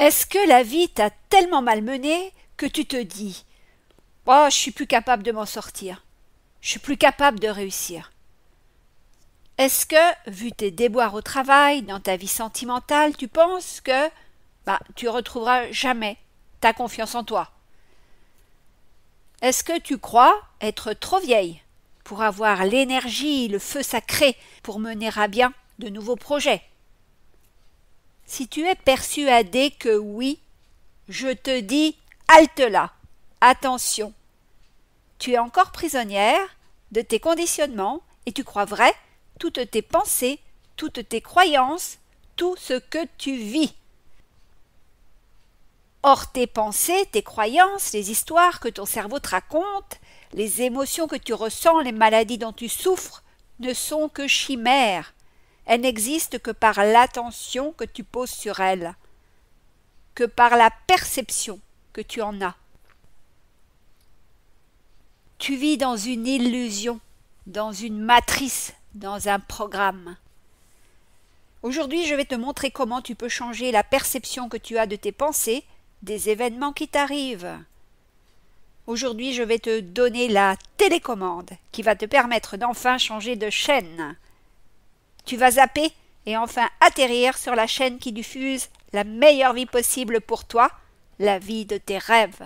Est-ce que la vie t'a tellement malmené que tu te dis « Oh, je suis plus capable de m'en sortir. Je suis plus capable de réussir. » Est-ce que, vu tes déboires au travail, dans ta vie sentimentale, tu penses que tu retrouveras jamais ta confiance en toi? Est-ce que tu crois être trop vieille pour avoir l'énergie, le feu sacré pour mener à bien de nouveaux projets? Si tu es persuadé que oui, je te dis halte là, attention. Tu es encore prisonnière de tes conditionnements et tu crois vrai toutes tes pensées, toutes tes croyances, tout ce que tu vis. Or, tes pensées, tes croyances, les histoires que ton cerveau te raconte, les émotions que tu ressens, les maladies dont tu souffres, ne sont que chimères. Elles n'existent que par l'attention que tu poses sur elles, que par la perception que tu en as. Tu vis dans une illusion, dans une matrice, dans un programme. Aujourd'hui, je vais te montrer comment tu peux changer la perception que tu as de tes pensées, des événements qui t'arrivent. Aujourd'hui, je vais te donner la télécommande qui va te permettre d'enfin changer de chaîne. Tu vas zapper et enfin atterrir sur la chaîne qui diffuse la meilleure vie possible pour toi, la vie de tes rêves.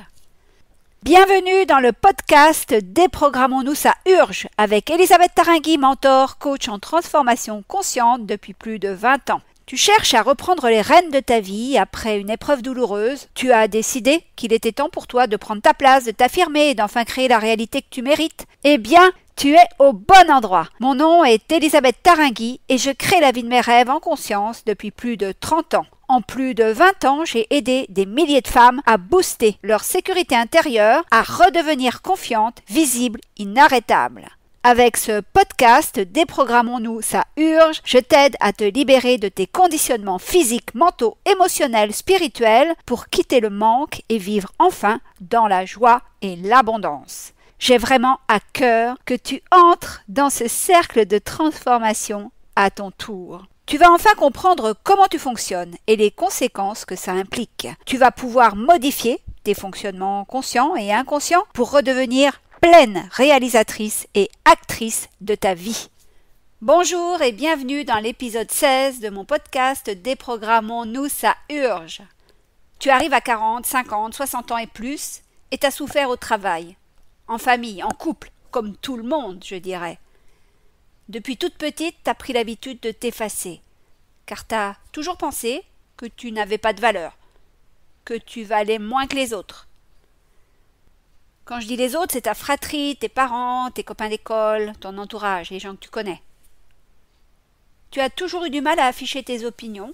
Bienvenue dans le podcast Déprogrammons-nous, ça urge avec Elisabeth Taringui, mentor, coach en transformation consciente depuis plus de 20 ans. Tu cherches à reprendre les rênes de ta vie après une épreuve douloureuse. Tu as décidé qu'il était temps pour toi de prendre ta place, de t'affirmer et d'enfin créer la réalité que tu mérites. Eh bien, tu es au bon endroit. Mon nom est Elisabeth Taringui et je crée la vie de mes rêves en conscience depuis plus de 30 ans. En plus de 20 ans, j'ai aidé des milliers de femmes à booster leur sécurité intérieure, à redevenir confiantes, visibles, inarrêtables. Avec ce podcast Déprogrammons-nous, ça urge, je t'aide à te libérer de tes conditionnements physiques, mentaux, émotionnels, spirituels pour quitter le manque et vivre enfin dans la joie et l'abondance. J'ai vraiment à cœur que tu entres dans ce cercle de transformation à ton tour. Tu vas enfin comprendre comment tu fonctionnes et les conséquences que ça implique. Tu vas pouvoir modifier tes fonctionnements conscients et inconscients pour redevenir pleine réalisatrice et actrice de ta vie. Bonjour et bienvenue dans l'épisode 16 de mon podcast Déprogrammons-nous, ça urge. Tu arrives à 40, 50, 60 ans et plus et t'as souffert au travail, en famille, en couple, comme tout le monde, je dirais. Depuis toute petite, t'as pris l'habitude de t'effacer, car t'as toujours pensé que tu n'avais pas de valeur, que tu valais moins que les autres. Quand je dis les autres, c'est ta fratrie, tes parents, tes copains d'école, ton entourage, les gens que tu connais. Tu as toujours eu du mal à afficher tes opinions,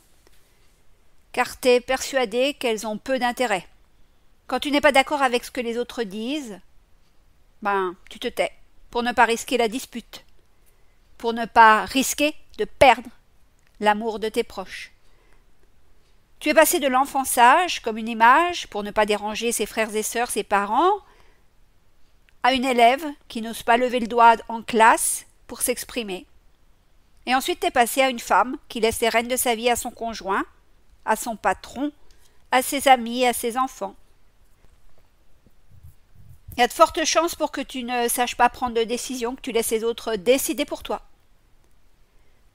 car t'es persuadé qu'elles ont peu d'intérêt. Quand tu n'es pas d'accord avec ce que les autres disent, tu te tais, pour ne pas risquer la dispute, pour ne pas risquer de perdre l'amour de tes proches. Tu es passé de l'enfant sage, comme une image, pour ne pas déranger ses frères et sœurs, ses parents, à une élève qui n'ose pas lever le doigt en classe pour s'exprimer. Et ensuite t'es passé à une femme qui laisse les rênes de sa vie à son conjoint, à son patron, à ses amis, à ses enfants. Il y a de fortes chances pour que tu ne saches pas prendre de décision, que tu laisses les autres décider pour toi.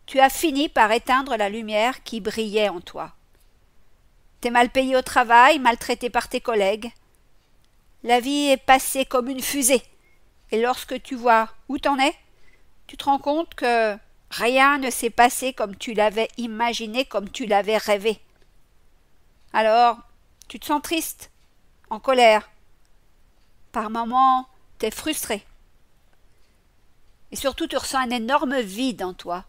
Tu as fini par éteindre la lumière qui brillait en toi. T'es mal payé au travail, maltraité par tes collègues. La vie est passée comme une fusée. Et lorsque tu vois où t'en es, tu te rends compte que rien ne s'est passé comme tu l'avais imaginé, comme tu l'avais rêvé. Alors, tu te sens triste, en colère. Par moments, t'es frustré. Et surtout, tu ressens un énorme vide en toi.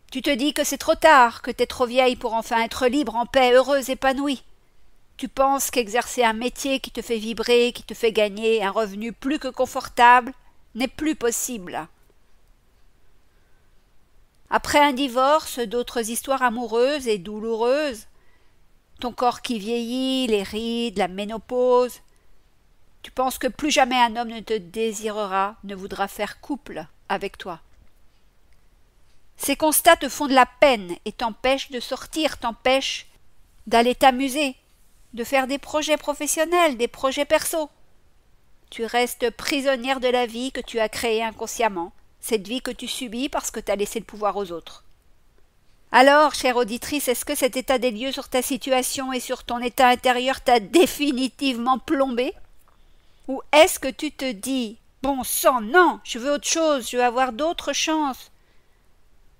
Tu te dis que c'est trop tard, que t'es trop vieille pour enfin être libre, en paix, heureuse, épanouie. Tu penses qu'exercer un métier qui te fait vibrer, qui te fait gagner un revenu plus que confortable, n'est plus possible. Après un divorce, d'autres histoires amoureuses et douloureuses, ton corps qui vieillit, les rides, la ménopause, tu penses que plus jamais un homme ne te désirera, ne voudra faire couple avec toi. Ces constats te font de la peine et t'empêchent de sortir, t'empêchent d'aller t'amuser, de faire des projets professionnels, des projets perso. Tu restes prisonnière de la vie que tu as créée inconsciemment, cette vie que tu subis parce que tu as laissé le pouvoir aux autres. Alors, chère auditrice, est-ce que cet état des lieux sur ta situation et sur ton état intérieur t'a définitivement plombé? Ou est-ce que tu te dis « Bon sang, non, je veux autre chose, je veux avoir d'autres chances.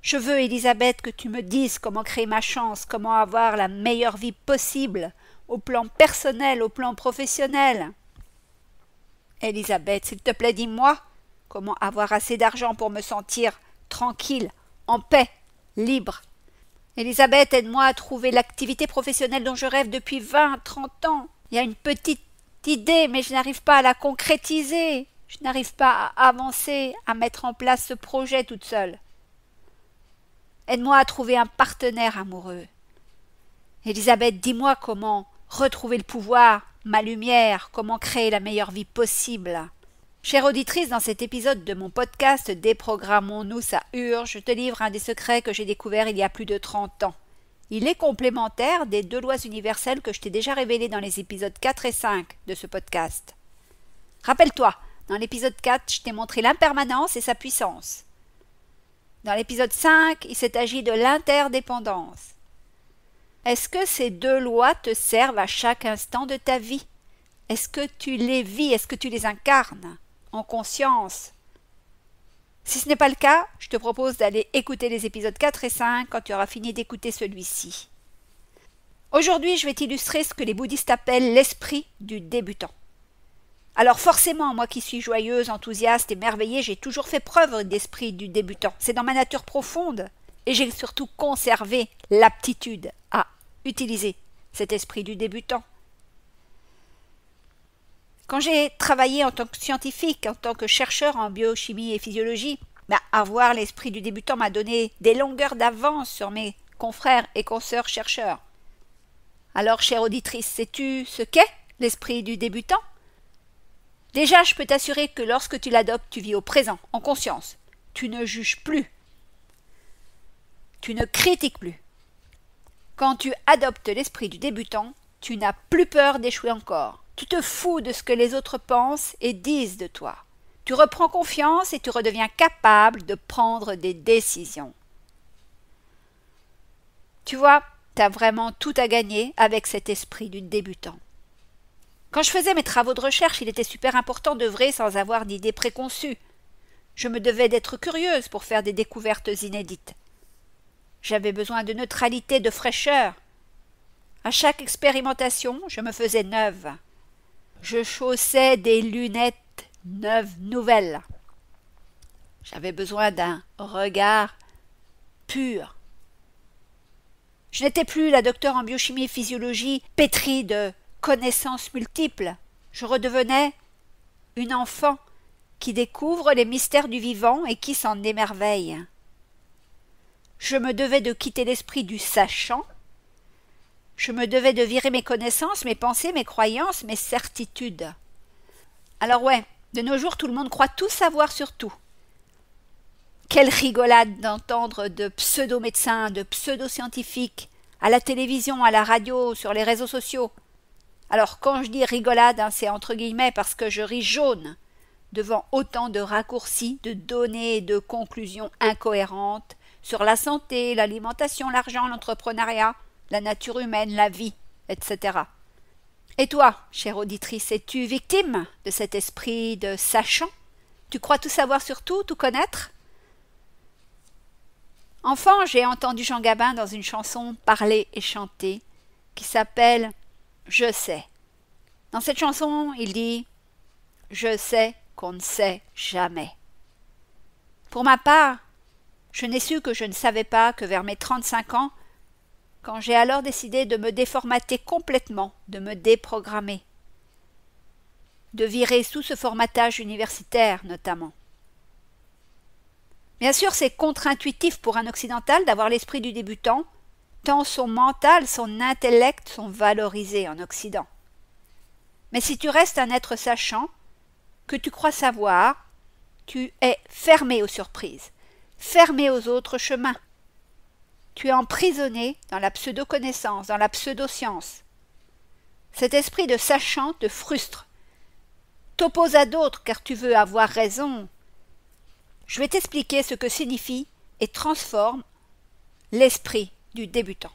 Je veux, Elisabeth, que tu me dises comment créer ma chance, comment avoir la meilleure vie possible, au plan personnel, au plan professionnel. » Elisabeth, s'il te plaît, dis-moi comment avoir assez d'argent pour me sentir tranquille, en paix, libre. Elisabeth, aide-moi à trouver l'activité professionnelle dont je rêve depuis 20, 30 ans. Il y a une petite idée, mais je n'arrive pas à la concrétiser. Je n'arrive pas à avancer, à mettre en place ce projet toute seule. Aide-moi à trouver un partenaire amoureux. Elisabeth, dis-moi comment retrouver le pouvoir, ma lumière, comment créer la meilleure vie possible. Chère auditrice, dans cet épisode de mon podcast Déprogrammons-nous, ça urge, je te livre un des secrets que j'ai découvert il y a plus de 30 ans. Il est complémentaire des 2 lois universelles que je t'ai déjà révélées dans les épisodes 4 et 5 de ce podcast. Rappelle-toi, dans l'épisode 4, je t'ai montré l'impermanence et sa puissance. Dans l'épisode 5, il s'est agi de l'interdépendance. Est-ce que ces 2 lois te servent à chaque instant de ta vie? Est-ce que tu les vis? Est-ce que tu les incarnes en conscience? Si ce n'est pas le cas, je te propose d'aller écouter les épisodes 4 et 5 quand tu auras fini d'écouter celui-ci. Aujourd'hui, je vais t'illustrer ce que les bouddhistes appellent l'esprit du débutant. Alors forcément, moi qui suis joyeuse, enthousiaste, émerveillée, j'ai toujours fait preuve d'esprit du débutant. C'est dans ma nature profonde. Et j'ai surtout conservé l'aptitude à utiliser cet esprit du débutant. Quand j'ai travaillé en tant que scientifique, en tant que chercheur en biochimie et physiologie, avoir l'esprit du débutant m'a donné des longueurs d'avance sur mes confrères et consoeurs chercheurs. Alors, chère auditrice, sais-tu ce qu'est l'esprit du débutant? Déjà, je peux t'assurer que lorsque tu l'adoptes, tu vis au présent, en conscience. Tu ne juges plus. Tu ne critiques plus. Quand tu adoptes l'esprit du débutant, tu n'as plus peur d'échouer encore. Tu te fous de ce que les autres pensent et disent de toi. Tu reprends confiance et tu redeviens capable de prendre des décisions. Tu vois, tu as vraiment tout à gagner avec cet esprit du débutant. Quand je faisais mes travaux de recherche, il était super important d'œuvrer sans avoir d'idées préconçues. Je me devais d'être curieuse pour faire des découvertes inédites. J'avais besoin de neutralité, de fraîcheur. À chaque expérimentation, je me faisais neuve. Je chaussais des lunettes neuves, nouvelles. J'avais besoin d'un regard pur. Je n'étais plus la docteure en biochimie et physiologie pétrie de connaissances multiples. Je redevenais une enfant qui découvre les mystères du vivant et qui s'en émerveille. Je me devais de quitter l'esprit du sachant. Je me devais de virer mes connaissances, mes pensées, mes croyances, mes certitudes. Alors ouais, de nos jours, tout le monde croit tout savoir sur tout. Quelle rigolade d'entendre de pseudo-médecins, de pseudo-scientifiques, à la télévision, à la radio, sur les réseaux sociaux. Alors quand je dis rigolade, c'est entre guillemets parce que je ris jaune devant autant de raccourcis, de données et de conclusions incohérentes sur la santé, l'alimentation, l'argent, l'entrepreneuriat, la nature humaine, la vie, etc. Et toi, chère auditrice, es-tu victime de cet esprit de sachant? Tu crois tout savoir sur tout, tout connaître? Enfant, j'ai entendu Jean Gabin dans une chanson parler et chanter qui s'appelle « Je sais ». Dans cette chanson, il dit « Je sais qu'on ne sait jamais ». Pour ma part, je n'ai su que je ne savais pas que vers mes 35 ans, quand j'ai alors décidé de me déformater complètement, de me déprogrammer, de virer sous ce formatage universitaire notamment. Bien sûr, c'est contre-intuitif pour un occidental d'avoir l'esprit du débutant, tant son mental, son intellect sont valorisés en Occident. Mais si tu restes un être sachant, que tu crois savoir, tu es fermé aux surprises, fermé aux autres chemins. Tu es emprisonné dans la pseudo-connaissance, dans la pseudo-science. Cet esprit de sachant te frustre, t'oppose à d'autres car tu veux avoir raison. Je vais t'expliquer ce que signifie et transforme l'esprit du débutant.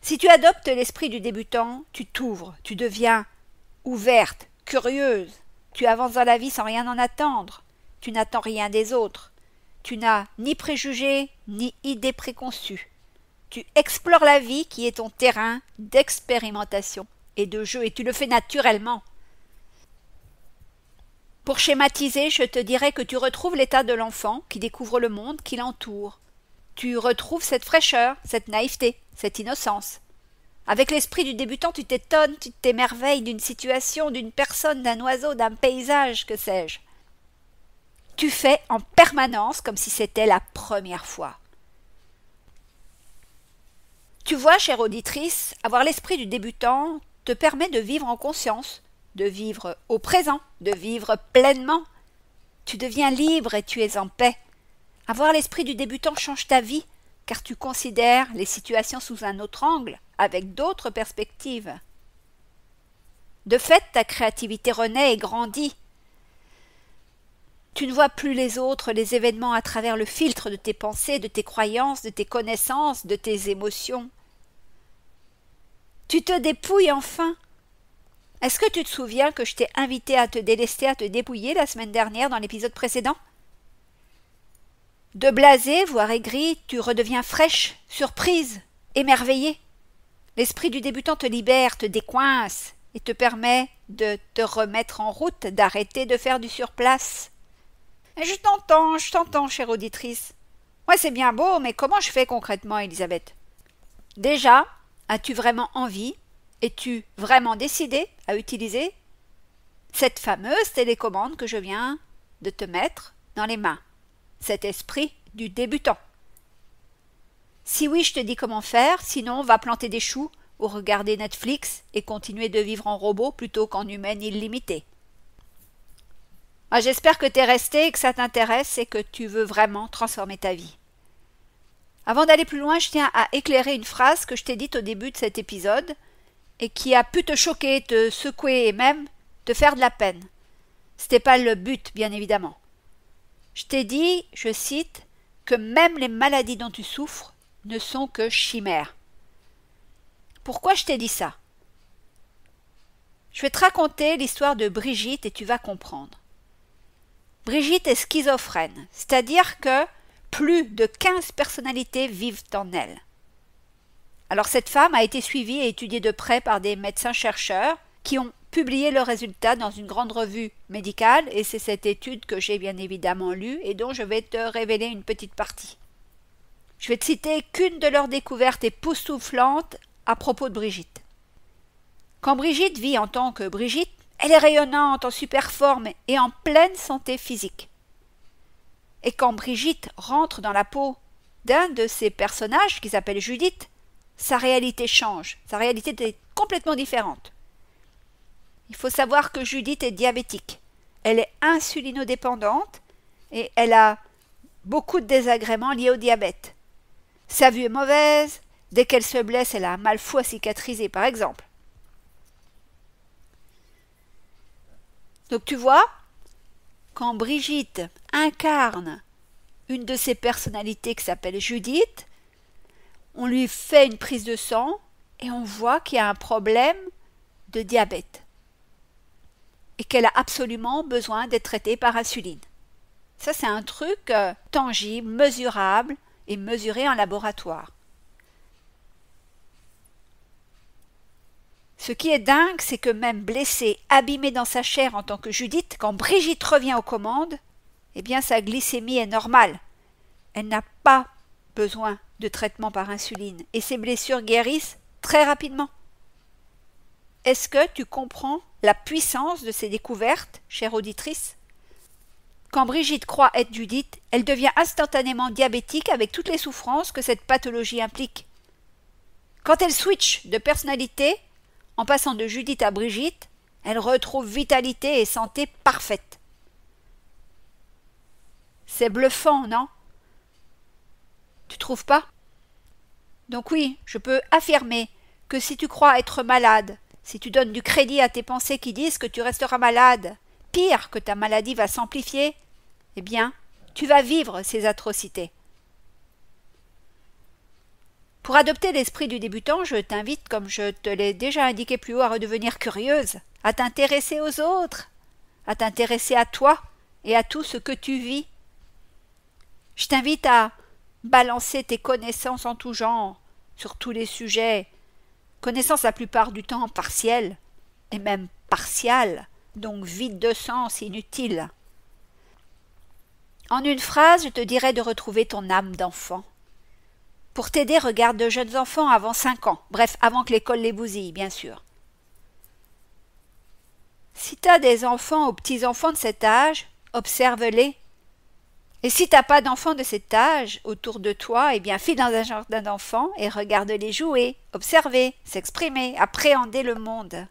Si tu adoptes l'esprit du débutant, tu t'ouvres, tu deviens ouverte, curieuse, tu avances dans la vie sans rien en attendre, tu n'attends rien des autres, tu n'as ni préjugés ni idées préconçues. Tu explores la vie qui est ton terrain d'expérimentation et de jeu, et tu le fais naturellement. Pour schématiser, je te dirais que tu retrouves l'état de l'enfant qui découvre le monde qui l'entoure. Tu retrouves cette fraîcheur, cette naïveté, cette innocence. Avec l'esprit du débutant, tu t'étonnes, tu t'émerveilles d'une situation, d'une personne, d'un oiseau, d'un paysage, que sais-je. Tu fais en permanence comme si c'était la première fois. Tu vois, chère auditrice, avoir l'esprit du débutant te permet de vivre en conscience, de vivre au présent, de vivre pleinement. Tu deviens libre et tu es en paix. Avoir l'esprit du débutant change ta vie, car tu considères les situations sous un autre angle, avec d'autres perspectives. De fait, ta créativité renaît et grandit. Tu ne vois plus les autres, les événements à travers le filtre de tes pensées, de tes croyances, de tes connaissances, de tes émotions. Tu te dépouilles enfin. Est-ce que tu te souviens que je t'ai invité à te délester, à te dépouiller la semaine dernière dans l'épisode précédent? De blasé, voire aigri, tu redeviens fraîche, surprise, émerveillée. L'esprit du débutant te libère, te décoince et te permet de te remettre en route, d'arrêter de faire du surplace. Je t'entends, chère auditrice. Ouais, c'est bien beau, mais comment je fais concrètement, Elisabeth? Déjà, as-tu vraiment envie, es-tu vraiment décidé à utiliser cette fameuse télécommande que je viens de te mettre dans les mains, cet esprit du débutant? Si oui, je te dis comment faire, sinon va planter des choux ou regarder Netflix et continuer de vivre en robot plutôt qu'en humaine illimitée. J'espère que tu es resté et que ça t'intéresse et que tu veux vraiment transformer ta vie. Avant d'aller plus loin, je tiens à éclairer une phrase que je t'ai dite au début de cet épisode et qui a pu te choquer, te secouer et même te faire de la peine. C'était pas le but, bien évidemment. Je t'ai dit, je cite, que même les maladies dont tu souffres ne sont que chimères. Pourquoi je t'ai dit ça? Je vais te raconter l'histoire de Brigitte et tu vas comprendre. Brigitte est schizophrène, c'est-à-dire que plus de 15 personnalités vivent en elle. Alors cette femme a été suivie et étudiée de près par des médecins-chercheurs qui ont publié leurs résultats dans une grande revue médicale et c'est cette étude que j'ai bien évidemment lue et dont je vais te révéler une petite partie. Je vais te citer qu'une de leurs découvertes époustouflantes à propos de Brigitte. Quand Brigitte vit en tant que Brigitte, elle est rayonnante, en super forme et en pleine santé physique. Et quand Brigitte rentre dans la peau d'un de ces personnages qui s'appelle Judith, sa réalité change, sa réalité est complètement différente. Il faut savoir que Judith est diabétique. Elle est insulinodépendante et elle a beaucoup de désagréments liés au diabète. Sa vue est mauvaise, dès qu'elle se blesse, elle a un mal fou à cicatriser par exemple. Donc tu vois, quand Brigitte incarne une de ses personnalités qui s'appelle Judith, on lui fait une prise de sang et on voit qu'il y a un problème de diabète et qu'elle a absolument besoin d'être traitée par insuline. Ça, c'est un truc tangible, mesurable et mesuré en laboratoire. Ce qui est dingue, c'est que même blessée, abîmée dans sa chair en tant que Judith, quand Brigitte revient aux commandes, eh bien sa glycémie est normale. Elle n'a pas besoin de traitement par insuline et ses blessures guérissent très rapidement. Est-ce que tu comprends la puissance de ces découvertes, chère auditrice? Quand Brigitte croit être Judith, elle devient instantanément diabétique avec toutes les souffrances que cette pathologie implique. Quand elle switch de personnalité, en passant de Judith à Brigitte, elle retrouve vitalité et santé parfaite. C'est bluffant, non? Tu trouves pas? Donc oui, je peux affirmer que si tu crois être malade, si tu donnes du crédit à tes pensées qui disent que tu resteras malade, pire que ta maladie va s'amplifier, eh bien, tu vas vivre ces atrocités. Pour adopter l'esprit du débutant, je t'invite, comme je te l'ai déjà indiqué plus haut, à redevenir curieuse, à t'intéresser aux autres, à t'intéresser à toi et à tout ce que tu vis. Je t'invite à balancer tes connaissances en tout genre, sur tous les sujets, connaissances la plupart du temps partielles, et même partiales, donc vides de sens, inutiles. En une phrase, je te dirais de retrouver ton âme d'enfant. Pour t'aider, regarde de jeunes enfants avant 5 ans, bref, avant que l'école les bousille, bien sûr. Si tu as des enfants ou petits-enfants de cet âge, observe-les. Et si tu n'as pas d'enfants de cet âge autour de toi, eh bien, file dans un jardin d'enfants et regarde-les jouer, observer, s'exprimer, appréhender le monde.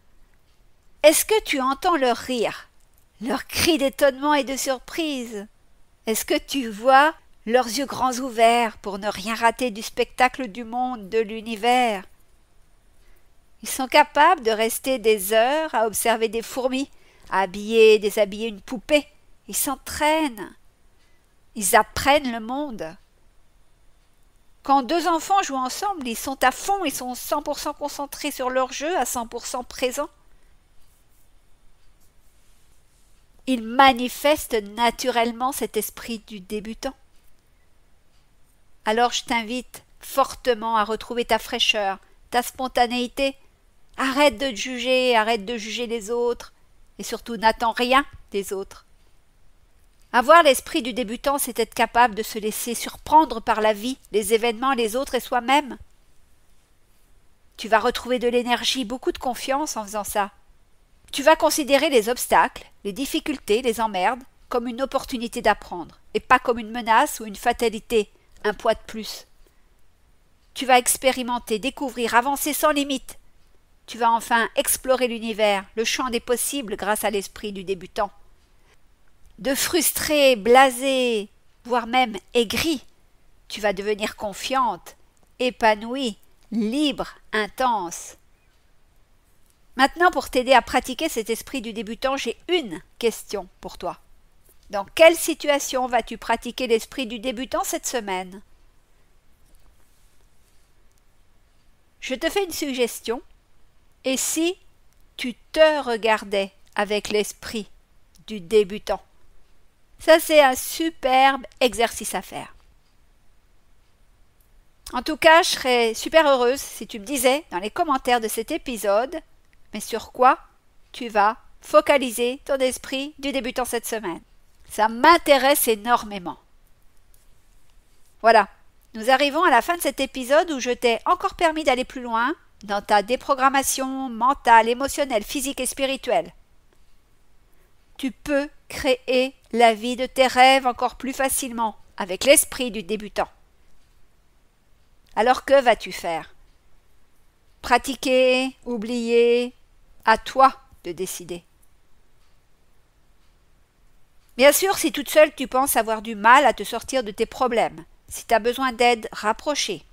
Est-ce que tu entends leur rire, leurs cris d'étonnement et de surprise? Est-ce que tu vois leurs yeux grands ouverts pour ne rien rater du spectacle du monde, de l'univers? Ils sont capables de rester des heures à observer des fourmis, à habiller et déshabiller une poupée. Ils s'entraînent. Ils apprennent le monde. Quand 2 enfants jouent ensemble, ils sont à fond, ils sont 100% concentrés sur leur jeu, à 100% présents. Ils manifestent naturellement cet esprit du débutant. Alors je t'invite fortement à retrouver ta fraîcheur, ta spontanéité. Arrête de te juger, arrête de juger les autres, et surtout n'attends rien des autres. Avoir l'esprit du débutant, c'est être capable de se laisser surprendre par la vie, les événements, les autres et soi-même. Tu vas retrouver de l'énergie, beaucoup de confiance en faisant ça. Tu vas considérer les obstacles, les difficultés, les emmerdes comme une opportunité d'apprendre, et pas comme une menace ou une fatalité, un poids de plus. Tu vas expérimenter, découvrir, avancer sans limite. Tu vas enfin explorer l'univers, le champ des possibles grâce à l'esprit du débutant. De frustré, blasé, voire même aigri, tu vas devenir confiante, épanouie, libre, intense. Maintenant, pour t'aider à pratiquer cet esprit du débutant, j'ai une question pour toi. Dans quelle situation vas-tu pratiquer l'esprit du débutant cette semaine? Je te fais une suggestion. Et si tu te regardais avec l'esprit du débutant? Ça, c'est un superbe exercice à faire. En tout cas, je serais super heureuse si tu me disais dans les commentaires de cet épisode, mais sur quoi tu vas focaliser ton esprit du débutant cette semaine. Ça m'intéresse énormément. Voilà, nous arrivons à la fin de cet épisode où je t'ai encore permis d'aller plus loin dans ta déprogrammation mentale, émotionnelle, physique et spirituelle. Tu peux créer la vie de tes rêves encore plus facilement avec l'esprit du débutant. Alors que vas-tu faire? Pratiquer, oublier, à toi de décider. Bien sûr, si toute seule tu penses avoir du mal à te sortir de tes problèmes, si tu as besoin d'aide rapprochée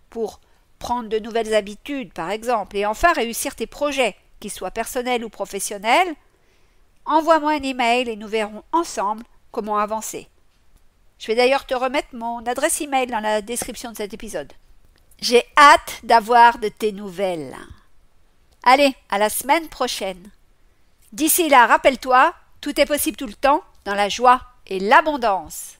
pour prendre de nouvelles habitudes par exemple, et enfin réussir tes projets, qu'ils soient personnels ou professionnels, envoie-moi un email et nous verrons ensemble comment avancer. Je vais d'ailleurs te remettre mon adresse email dans la description de cet épisode. J'ai hâte d'avoir de tes nouvelles. Allez, à la semaine prochaine. D'ici là, rappelle-toi, tout est possible tout le temps, dans la joie et l'abondance.